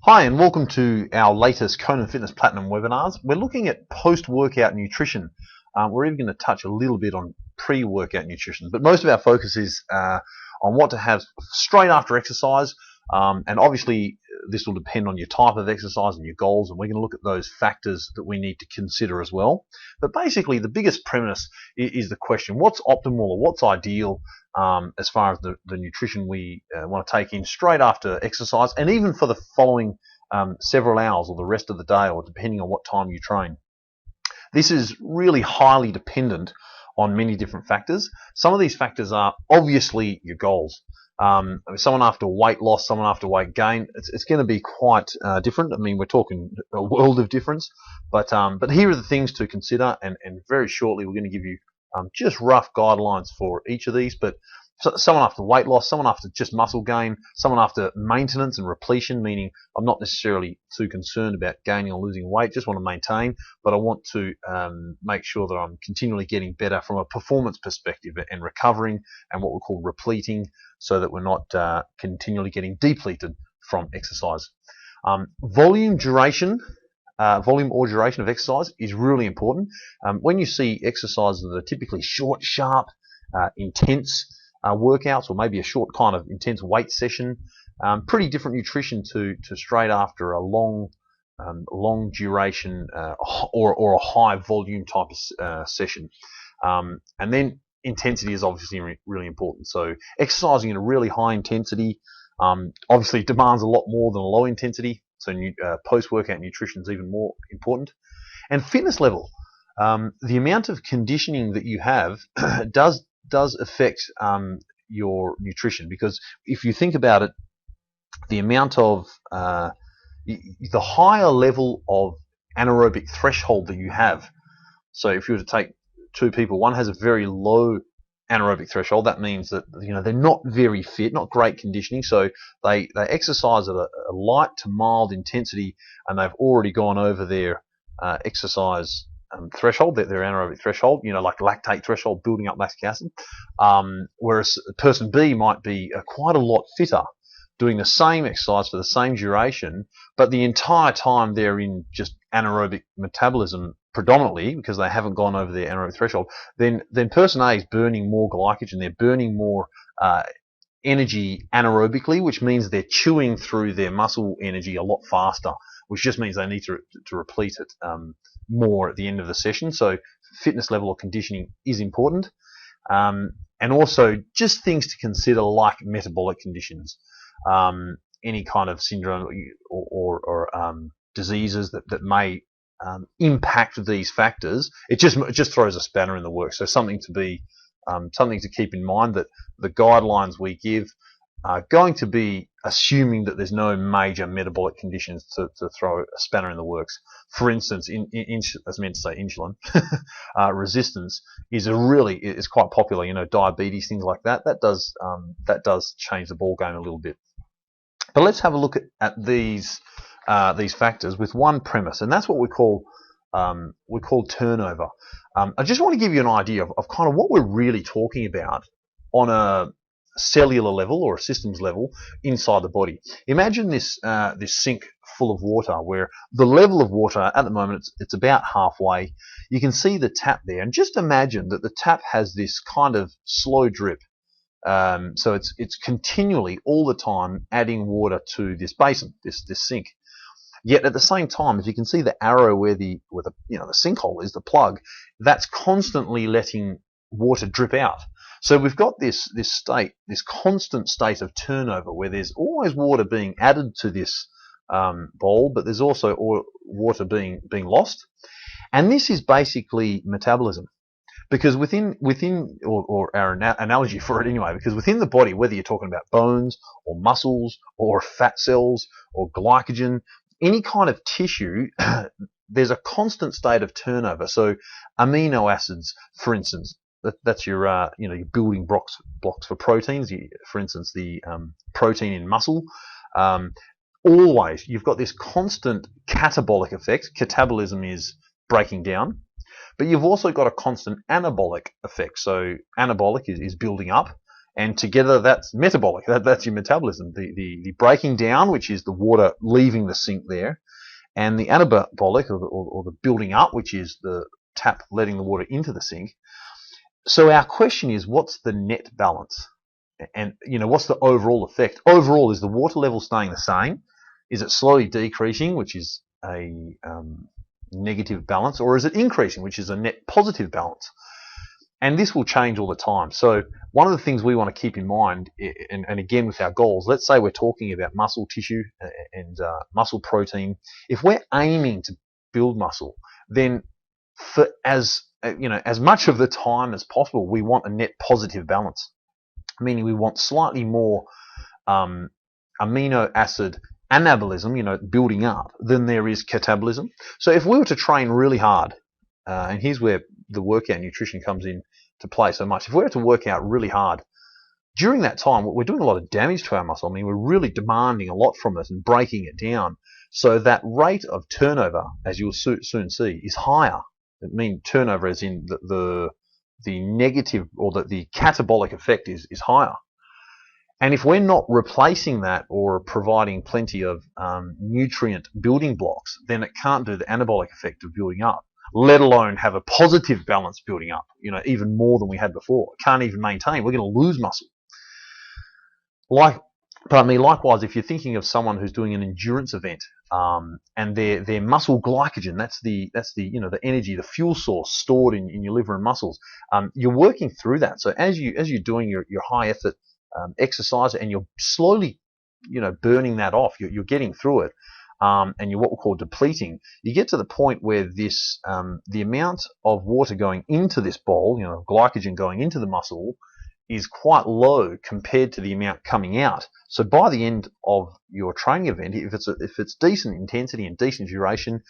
Hi and welcome to our latest Conan Fitness Platinum webinars. We're looking at post-workout nutrition. We're even going to touch a little bit on pre-workout nutrition, but most of our focus is on what to have straight after exercise. And obviously this will depend on your type of exercise and your goals, and we're going to look at those factors that we need to consider as well. But basically the biggest premise is the question, what's optimal or what's ideal as far as the nutrition we want to take in straight after exercise, and even for the following several hours or the rest of the day, or depending on what time you train. This is really highly dependent on many different factors. Some of these factors are obviously your goals. Someone after weight loss, someone after weight gain, it's going to be quite different. I mean, we're talking a world of difference, but here are the things to consider, and very shortly we're going to give you just rough guidelines for each of these. But someone after weight loss, someone after just muscle gain, someone after maintenance and repletion, meaning I'm not necessarily too concerned about gaining or losing weight, just want to maintain, but I want to make sure that I'm continually getting better from a performance perspective and recovering, and what we call repleting, so that we're not continually getting depleted from exercise. Volume or duration of exercise is really important. When you see exercises that are typically short, sharp, intense workouts, or maybe a short kind of intense weight session, pretty different nutrition to straight after a long duration or a high volume type of session. And then intensity is obviously really important. So exercising at a really high intensity obviously demands a lot more than a low intensity. So post-workout nutrition is even more important. And fitness level, the amount of conditioning that you have does affect your nutrition, because if you think about it, the amount of the higher level of anaerobic threshold that you have. So if you were to take two people, one has a very low anaerobic threshold. That means that they're not very fit, not great conditioning, so they exercise at a light to mild intensity, and they've already gone over their exercise threshold, their anaerobic threshold, like lactate threshold, building up lactic acid. Whereas person B might be quite a lot fitter, doing the same exercise for the same duration, but the entire time they're in just anaerobic metabolism predominantly, because they haven't gone over their anaerobic threshold. Then person A is burning more glycogen, they're burning more energy anaerobically, which means they're chewing through their muscle energy a lot faster, which just means they need to replete it more at the end of the session. So fitness level or conditioning is important. And also just things to consider, like metabolic conditions, any kind of syndrome or diseases that may impact these factors. It just throws a spanner in the works. So something to keep in mind, that the guidelines we give are going to be assuming that there's no major metabolic conditions to throw a spanner in the works. For instance, insulin resistance is quite popular. Diabetes, things like that. That does change the ball game a little bit. But let's have a look at these factors with one premise, and that's what we call turnover. I just want to give you an idea of kind of what we're really talking about on a cellular level or a systems level inside the body. Imagine this sink full of water, where the level of water at the moment it's about halfway. You can see the tap there, and just imagine that the tap has this kind of slow drip. So it's continually all the time adding water to this basin, this sink. Yet at the same time, if you can see the arrow where the sinkhole is, the plug, that's constantly letting water drip out. So we've got this constant state of turnover, where there's always water being added to this bowl, but there's also water being lost. And this is basically metabolism. Because within or our analogy for it anyway, because within the body, whether you're talking about bones or muscles or fat cells or glycogen, any kind of tissue, there's a constant state of turnover. So amino acids, for instance, that's your your building blocks for proteins. For instance, the protein in muscle. Always you've got this constant catabolic effect. Catabolism is breaking down. But you've also got a constant anabolic effect. So anabolic is building up, And together, that's metabolic. That's your metabolism. The breaking down, which is the water leaving the sink there, and the anabolic, or the building up, which is the tap letting the water into the sink. So our question is, what's the net balance? And, what's the overall effect? Overall, is the water level staying the same? Is it slowly decreasing, which is a negative balance, or is it increasing, which is a net positive balance? And this will change all the time. So one of the things we want to keep in mind, and again with our goals, let's say we're talking about muscle tissue and muscle protein. If we're aiming to build muscle, then for as much of the time as possible, we want a net positive balance, meaning we want slightly more amino acid anabolism, building up, than there is catabolism. So if we were to train really hard, and here's where the workout nutrition comes in to play so much. If we were to work out really hard, during that time, we're doing a lot of damage to our muscle. I mean, we're really demanding a lot from it and breaking it down. So that rate of turnover, as you'll soon see, is higher. I mean, turnover as in the negative, or the catabolic effect is higher. And if we're not replacing that or providing plenty of nutrient building blocks, then it can't do the anabolic effect of building up, let alone have a positive balance building up, even more than we had before. It can't even maintain. We're going to lose muscle. Likewise, if you're thinking of someone who's doing an endurance event, and their muscle glycogen, that's the energy, the fuel source stored in your liver and muscles, you're working through that. So as you're doing your high effort exercise, and you're slowly, burning that off, you're getting through it, and you're what we call depleting. You get to the point where this, the amount of water going into this bowl, glycogen going into the muscle, is quite low compared to the amount coming out. So by the end of your training event, if it's decent intensity and decent duration,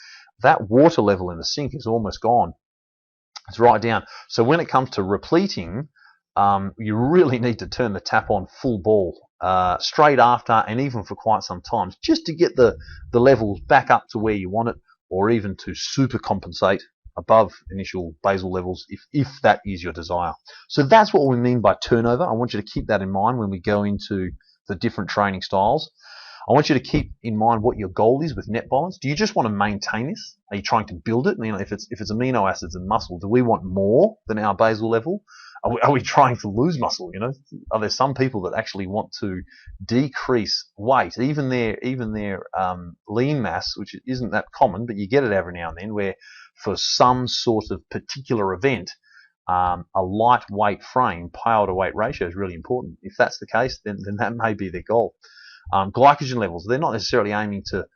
that water level in the sink is almost gone. It's right down. So when it comes to repleting, you really need to turn the tap on full ball, straight after, and even for quite some time, just to get the levels back up to where you want it, or even to super compensate above initial basal levels if that is your desire. So that's what we mean by turnover. I want you to keep that in mind when we go into the different training styles. I want you to keep in mind what your goal is with net balance. Do you just want to maintain this? Are you trying to build it? If it's amino acids and muscle, do we want more than our basal level? Are we trying to lose muscle? Are there some people that actually want to decrease weight, even their lean mass, which isn't that common, but you get it every now and then, where for some sort of particular event, a lightweight frame, power to weight ratio is really important. If that's the case, then that may be their goal. Glycogen levels, they're not necessarily aiming to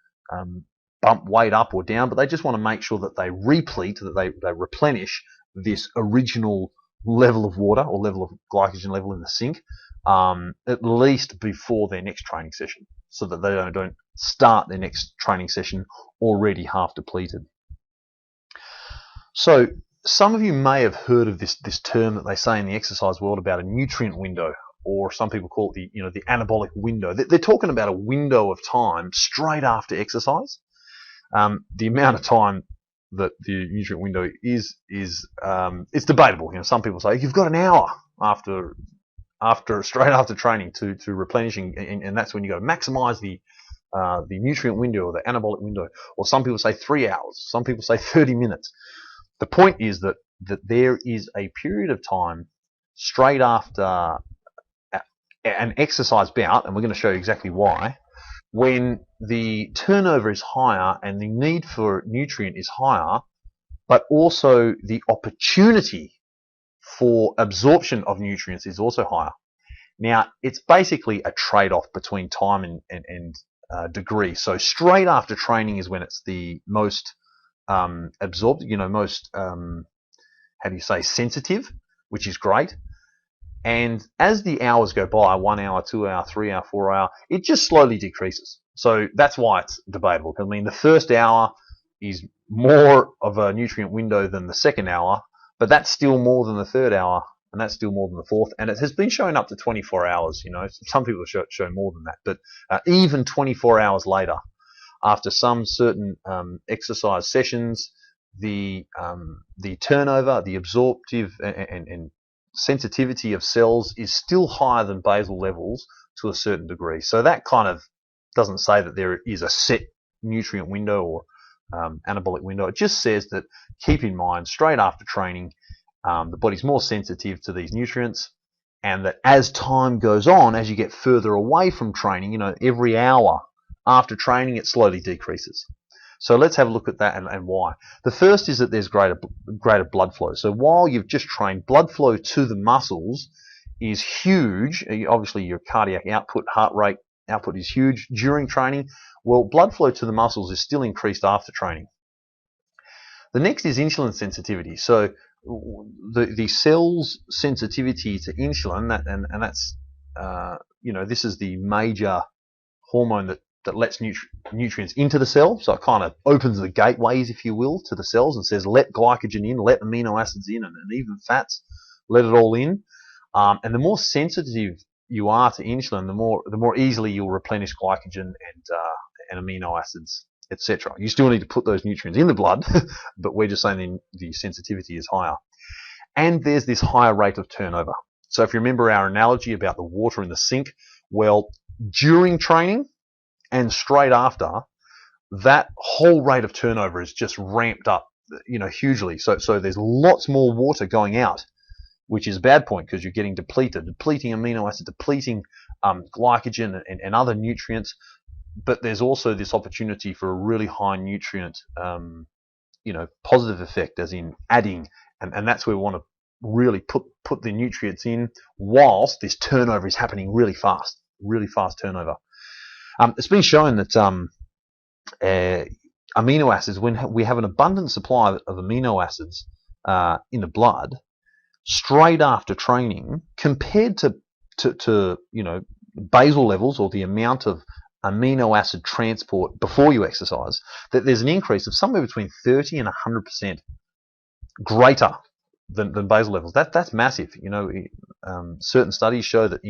bump weight up or down, but they just want to make sure that they replete, that they replenish this original level of water, or level of glycogen level in the sink, at least before their next training session, so that they don't start their next training session already half depleted. So some of you may have heard of this term that they say in the exercise world about a nutrient window, or some people call it the anabolic window. They're talking about a window of time straight after exercise. The amount of time that the nutrient window is it's debatable. Some people say you've got an hour straight after training to replenishing, and that's when you got to maximize the nutrient window, or the anabolic window. Or some people say 3 hours. Some people say 30 minutes. The point is that there is a period of time straight after an exercise bout, and we're going to show you exactly why, when the turnover is higher and the need for nutrient is higher, but also the opportunity for absorption of nutrients is also higher. Now, it's basically a trade-off between time and degree. So straight after training is when it's the most absorbed, most, sensitive, which is great. And as the hours go by, 1 hour, 2 hour, 3 hour, 4 hour, it just slowly decreases. So that's why it's debatable. I mean, the first hour is more of a nutrient window than the second hour, but that's still more than the third hour, and that's still more than the fourth. And it has been shown up to 24 hours. Some people show more than that, but even 24 hours later, after some certain exercise sessions, the turnover, the absorptive and sensitivity of cells is still higher than basal levels to a certain degree. So that kind of doesn't say that there is a set nutrient window or anabolic window. It just says that keep in mind, straight after training, the body's more sensitive to these nutrients, and that as time goes on, as you get further away from training, every hour after training, it slowly decreases. So let's have a look at that and why. The first is that there's greater blood flow. So while you've just trained, blood flow to the muscles is huge. Obviously, your cardiac output, heart rate output is huge during training. Well, blood flow to the muscles is still increased after training. The next is insulin sensitivity. So the cell's sensitivity to insulin, that's this is the major hormone that lets nutrients into the cell. So it kind of opens the gateways, if you will, to the cells and says, let glycogen in, let amino acids in, and even fats, let it all in. And the more sensitive you are to insulin, the more easily you'll replenish glycogen and amino acids, etc. You still need to put those nutrients in the blood, but we're just saying the sensitivity is higher. And there's this higher rate of turnover. So if you remember our analogy about the water in the sink, well, during training and straight after, that whole rate of turnover is just ramped up, hugely. So there's lots more water going out, which is a bad point because you're getting depleting amino acid, depleting glycogen and other nutrients. But there's also this opportunity for a really high nutrient, positive effect, as in adding, and that's where we want to really put the nutrients in whilst this turnover is happening really fast turnover. It's been shown that amino acids, when we have an abundant supply of amino acids in the blood, straight after training, compared to basal levels, or the amount of amino acid transport before you exercise, that there's an increase of somewhere between 30 and 100% greater than basal levels. That's massive. Certain studies show that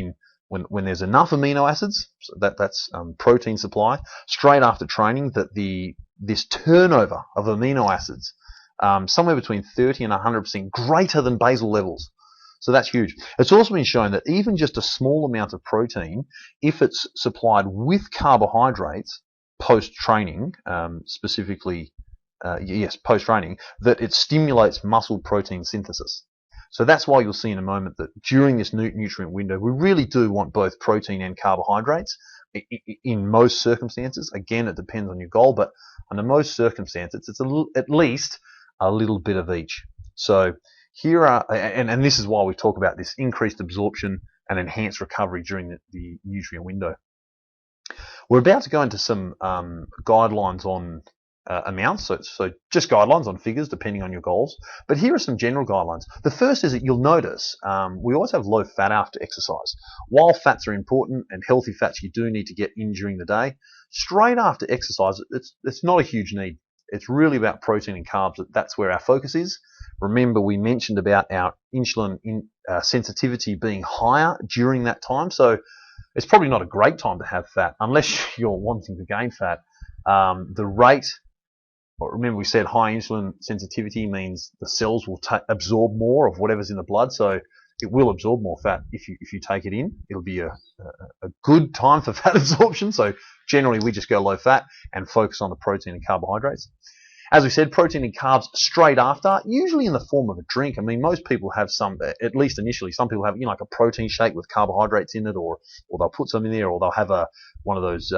when there's enough amino acids, so that's protein supply, straight after training, that this turnover of amino acids, somewhere between 30 and 100% greater than basal levels. So that's huge. It's also been shown that even just a small amount of protein, if it's supplied with carbohydrates post-training, specifically, post-training, that it stimulates muscle protein synthesis. So that's why you'll see in a moment that during this nutrient window, we really do want both protein and carbohydrates in most circumstances. Again, it depends on your goal, but under most circumstances, it's at least a little bit of each. So here are, and this is why we talk about this increased absorption and enhanced recovery during the nutrient window. We're about to go into some guidelines on amounts, so just guidelines on figures depending on your goals. But here are some general guidelines. The first is that you'll notice we always have low fat after exercise. While fats are important and healthy fats you do need to get in during the day, straight after exercise it's not a huge need. It's really about protein and carbs. That's where our focus is. Remember, we mentioned about our insulin sensitivity being higher during that time, so it's probably not a great time to have fat unless you're wanting to gain fat. The rate, remember we said high insulin sensitivity means the cells will absorb more of whatever's in the blood, so it will absorb more fat if you take it in. It'll be a good time for fat absorption, so generally we just go low fat and focus on the protein and carbohydrates. As we said, protein and carbs straight after, usually in the form of a drink. I mean, most people have some, at least initially, some people have, like a protein shake with carbohydrates in it, or they'll put some in there, or they'll have one of those,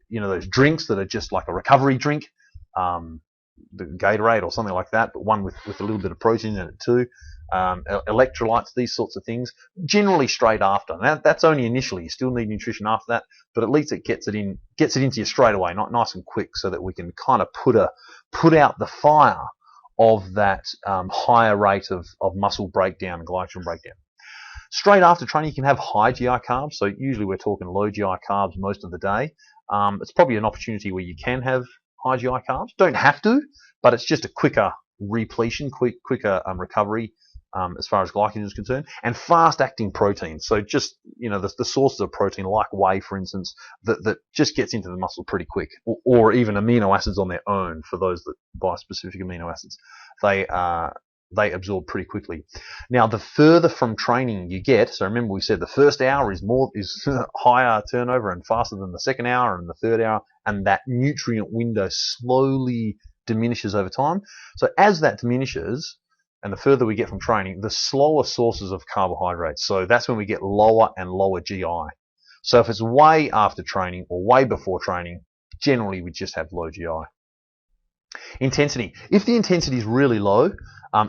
those drinks that are just like a recovery drink, the Gatorade or something like that, but one with a little bit of protein in it too. Electrolytes, these sorts of things, generally straight after. Now, that's only initially. You still need nutrition after that, but at least it gets it into you straight away, not nice and quick, so that we can kind of put out the fire of that higher rate of muscle breakdown and glycogen breakdown. Straight after training, you can have high GI carbs. So usually we're talking low GI carbs most of the day. It's probably an opportunity where you can have high GI carbs. Don't have to, but it's just a quicker repletion, quicker recovery as far as glycogen is concerned, and fast-acting proteins. So just, the sources of protein, like whey, for instance, that just gets into the muscle pretty quick, or even amino acids on their own for those that buy specific amino acids. They they absorb pretty quickly. Now, the further from training you get, so remember we said the first hour is higher turnover and faster than the second hour and the third hour, and that nutrient window slowly diminishes over time. So as that diminishes, and the further we get from training, the slower sources of carbohydrates. So that's when we get lower and lower GI. So if it's way after training or way before training, generally we just have low GI. Intensity. If the intensity is really low,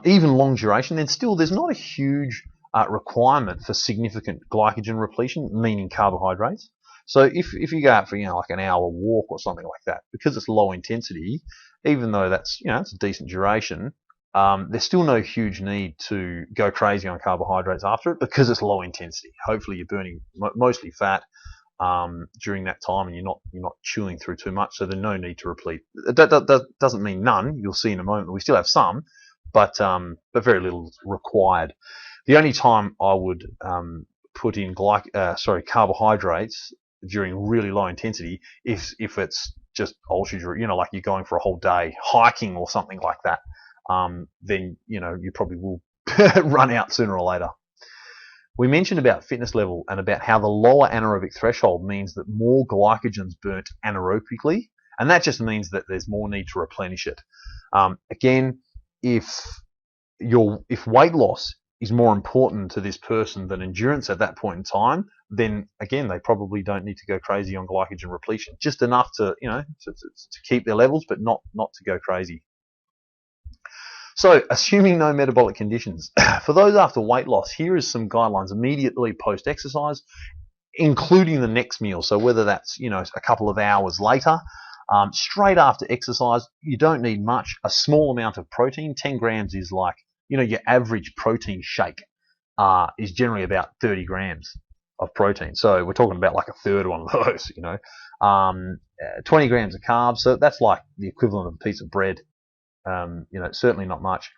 even long duration, then still there's not a huge requirement for significant glycogen repletion, meaning carbohydrates. So if you go out for like an hour walk or something like that, because it's low intensity, even though that's it's a decent duration, there's still no huge need to go crazy on carbohydrates after it because it's low intensity. Hopefully you're burning mostly fat during that time, and you're not chewing through too much, so there's no need to replete. That doesn't mean none. You'll see in a moment we still have some, but very little is required. The only time I would put in carbohydrates during really low intensity if it's just ultra, like you're going for a whole day hiking or something like that, then you probably will run out sooner or later. We mentioned about fitness level and about how the lower anaerobic threshold means that more glycogen's burnt anaerobically, and that just means that there's more need to replenish it. Again, if weight loss is more important to this person than endurance at that point in time, then again they probably don't need to go crazy on glycogen repletion. Just enough to to keep their levels, but not to go crazy. So, assuming no metabolic conditions, for those after weight loss, here is some guidelines immediately post-exercise, including the next meal. So whether that's a couple of hours later, straight after exercise, you don't need much. A small amount of protein, 10 grams is like your average protein shake is generally about 30 grams of protein. So we're talking about like a third one of those. 20 grams of carbs. So that's like the equivalent of a piece of bread. Certainly not much.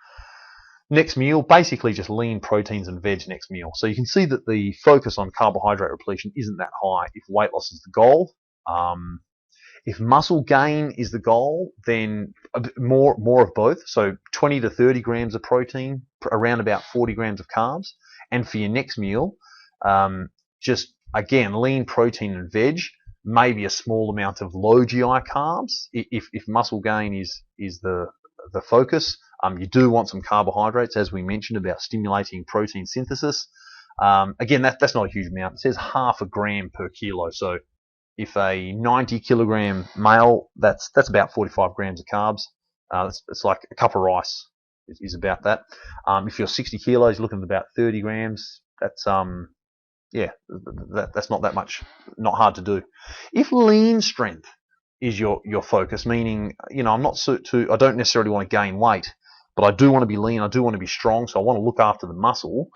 Next meal, basically just lean proteins and veg next meal. So you can see that the focus on carbohydrate repletion isn't that high if weight loss is the goal. If muscle gain is the goal, then more of both. So 20 to 30 grams of protein, around about 40 grams of carbs. And for your next meal, just again, lean protein and veg, maybe a small amount of low GI carbs. If muscle gain is the focus, you do want some carbohydrates, as we mentioned about stimulating protein synthesis. Again, that's not a huge amount. It says half a gram per kilo. So if a 90 kilogram male, that's about 45 grams of carbs. It's like a cup of rice is about that. If you're 60 kilos, you're looking at about 30 grams. That's that's not that much, not hard to do. If lean strength is your focus, meaning I don't necessarily want to gain weight, but I do want to be lean, I do want to be strong, so I want to look after the muscle,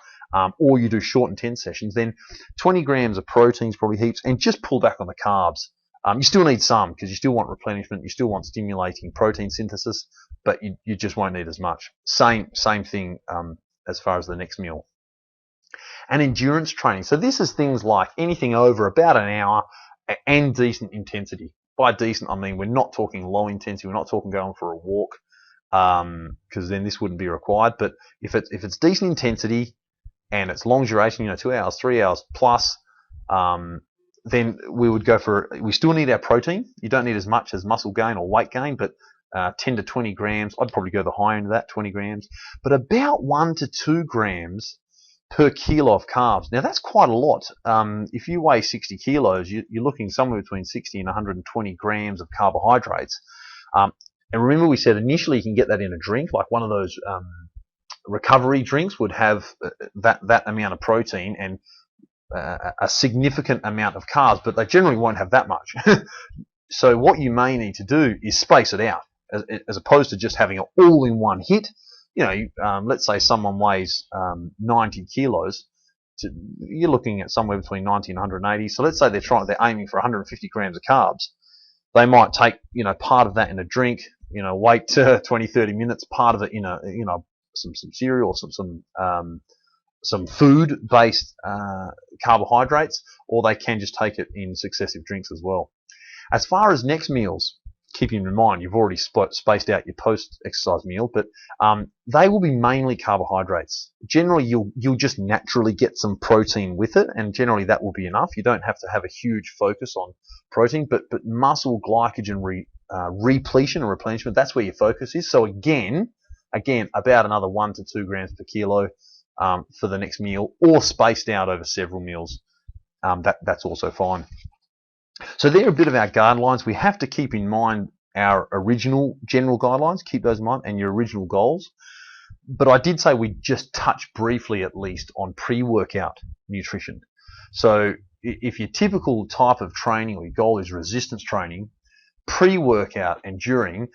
or you do short intense sessions, then 20 grams of protein is probably heaps, and just pull back on the carbs. You still need some because you still want replenishment, you still want stimulating protein synthesis, but you just won't need as much. Same thing as far as the next meal. And endurance training. So this is things like anything over about an hour and decent intensity. By decent, I mean we're not talking low intensity. We're not talking going for a walk, because then this wouldn't be required. But if it's decent intensity and it's long duration, 2 hours, 3 hours plus, then we would go for. We still need our protein. You don't need as much as muscle gain or weight gain, but 10 to 20 grams. I'd probably go the high end of that, 20 grams. But about 1 to 2 grams per kilo of carbs. Now that's quite a lot. If you weigh 60 kilos, you're looking somewhere between 60 and 120 grams of carbohydrates. And remember we said initially you can get that in a drink, like one of those recovery drinks would have that amount of protein and a significant amount of carbs, but they generally won't have that much. So what you may need to do is space it out, as opposed to just having it all in one hit. Let's say someone weighs 90 kilos, you're looking at somewhere between 90 and 180. So let's say they're aiming for 150 grams of carbs. They might take, part of that in a drink, wait 20, 30 minutes, part of it in some cereal, some food-based carbohydrates, or they can just take it in successive drinks as well. As far as next meals, keeping in mind you've already spaced out your post-exercise meal, but they will be mainly carbohydrates. Generally, you'll just naturally get some protein with it, and generally that will be enough. You don't have to have a huge focus on protein, but muscle glycogen repletion or replenishment, that's where your focus is. So again, about another 1 to 2 grams per kilo for the next meal, or spaced out over several meals. That's also fine. So they're a bit of our guidelines. We have to keep in mind our original general guidelines, keep those in mind, and your original goals. But I did say we just touch briefly at least on pre-workout nutrition. So if your typical type of training or your goal is resistance training, pre-workout and during,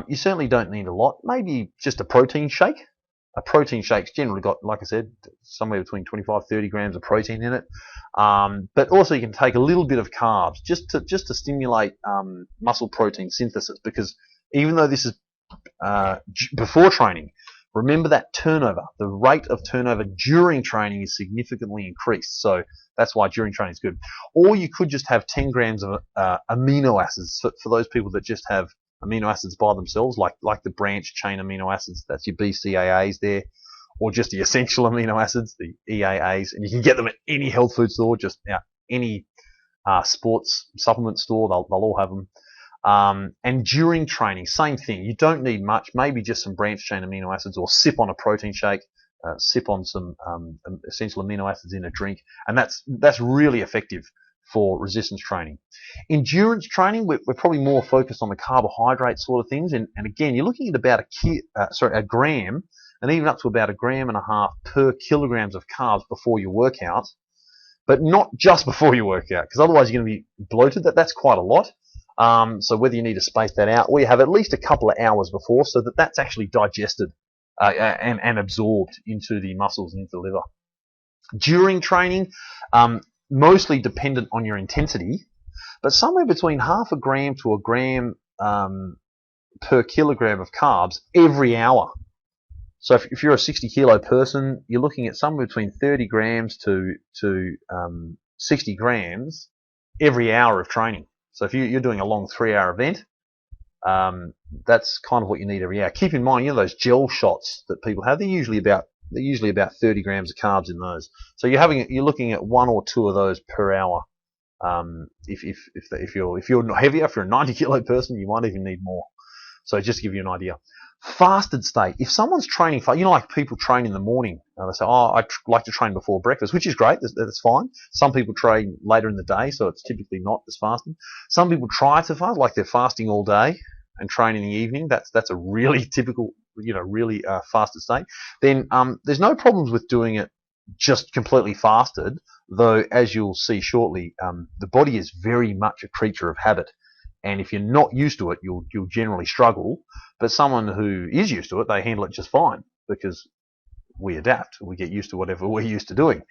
you certainly don't need a lot. Maybe just a protein shake. A protein shake's generally got, like I said, somewhere between 25-30 grams of protein in it. But also you can take a little bit of carbs just to stimulate muscle protein synthesis, because even though this is before training, remember that turnover, the rate of turnover during training is significantly increased. So that's why during training is good. Or you could just have 10 grams of amino acids for those people that just have amino acids by themselves, like the branch chain amino acids. That's your BCAAs there, or just the essential amino acids, the EAAs, and you can get them at any health food store, just any sports supplement store. They'll all have them. And during training, same thing. You don't need much, maybe just some branch chain amino acids, or sip on a protein shake, sip on some essential amino acids in a drink, and that's really effective for resistance training. Endurance training, we're probably more focused on the carbohydrate sort of things, and again, you're looking at about a gram, and even up to about 1.5 grams per kilograms of carbs before your workout, but not just before your workout, because otherwise you're going to be bloated. That's quite a lot. So whether you need to space that out, or you have at least a couple of hours before, so that's actually digested and absorbed into the muscles and into the liver. During training, mostly dependent on your intensity, but somewhere between 0.5 gram to 1 gram per kilogram of carbs every hour. So if you're a 60 kilo person, you're looking at somewhere between 30 grams to 60 grams every hour of training. So if you're doing a long 3-hour event, that's kind of what you need every hour. Keep in mind, those gel shots that people have, they're usually about 30 grams of carbs in those. So you're looking at 1 or 2 of those per hour. If you're not heavier, if you're a 90 kilo person, you might even need more. So just to give you an idea. Fasted state. If someone's training, like people train in the morning, they say, I like to train before breakfast, which is great. That's fine. Some people train later in the day, so it's typically not as fasting. Some people try to fast, like they're fasting all day and train in the evening. That's a really typical, really fasted state. Then there's no problems with doing it just completely fasted, though, as you'll see shortly, the body is very much a creature of habit. And if you're not used to it, you'll generally struggle. But someone who is used to it, they handle it just fine, because we adapt. We get used to whatever we're used to doing.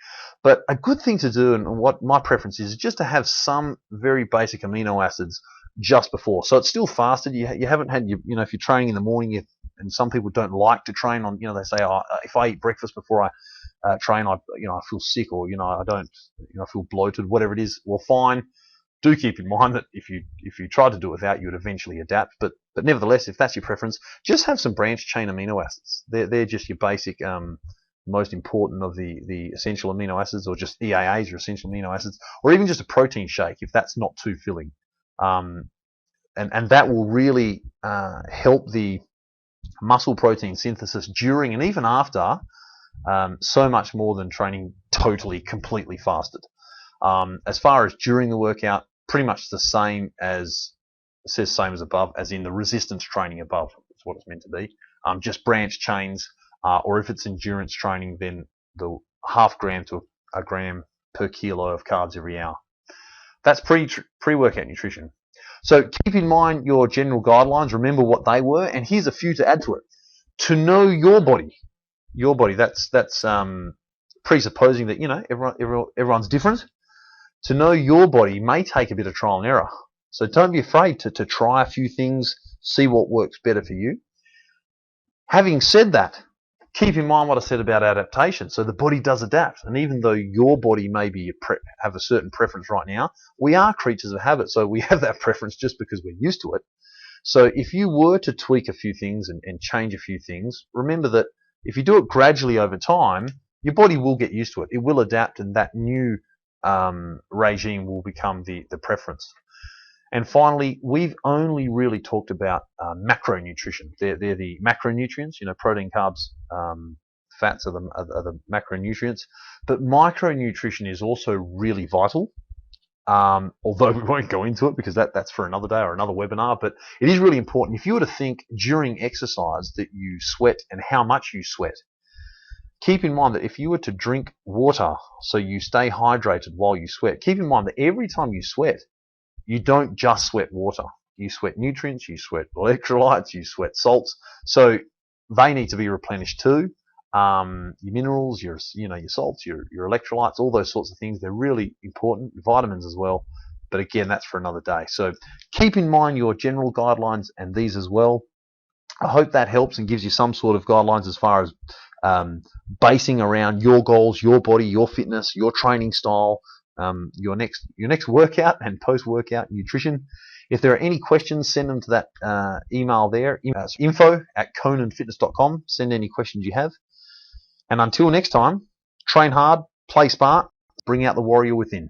But a good thing to do, and what my preference is just to have some very basic amino acids just before. So it's still fasted. You haven't had if you're training in the morning, and some people don't like to train on, they say, if I eat breakfast before I train, I feel sick, or I don't, I feel bloated, whatever it is. Well, fine. Do keep in mind that if you tried to do it without, you would eventually adapt. But nevertheless, if that's your preference, just have some branch chain amino acids. They're just your basic, most important of the essential amino acids, or just EAAs, or essential amino acids, or even just a protein shake if that's not too filling. And that will really help the muscle protein synthesis during and even after, so much more than training completely fasted. As far as during the workout, pretty much the same as, it says same as above, as in the resistance training above. That's what it's meant to be. Just branch chains, or if it's endurance training, then the 0.5 gram to 1 gram per kilo of carbs every hour. That's pre-workout nutrition. So keep in mind your general guidelines, remember what they were, and here's a few to add to it. To know your body, that's presupposing that, everyone's different. To know your body may take a bit of trial and error. So don't be afraid to try a few things, see what works better for you. Having said that, keep in mind what I said about adaptation. So the body does adapt. And even though your body may have a certain preference right now, we are creatures of habit. So we have that preference just because we're used to it. So if you were to tweak a few things and change a few things, remember that if you do it gradually over time, your body will get used to it. It will adapt, and that new regime will become the preference. And finally, we've only really talked about macronutrition. They're the macronutrients, protein, carbs, fats are the macronutrients. But micronutrition is also really vital. Although we won't go into it because that's for another day or another webinar, but it is really important. If you were to think during exercise that you sweat and how much you sweat, keep in mind that if you were to drink water so you stay hydrated while you sweat, keep in mind that every time you sweat, you don't just sweat water. You sweat nutrients, you sweat electrolytes, you sweat salts. So they need to be replenished too. Your minerals, your salts, your electrolytes, all those sorts of things, they're really important. Vitamins as well. But again, that's for another day. So keep in mind your general guidelines and these as well. I hope that helps and gives you some sort of guidelines as far as basing around your goals, your body, your fitness, your training style, your next workout and post-workout nutrition. If there are any questions, send them to that email there, info@conanfitness.com. Send any questions you have. And until next time, train hard, play smart, bring out the warrior within.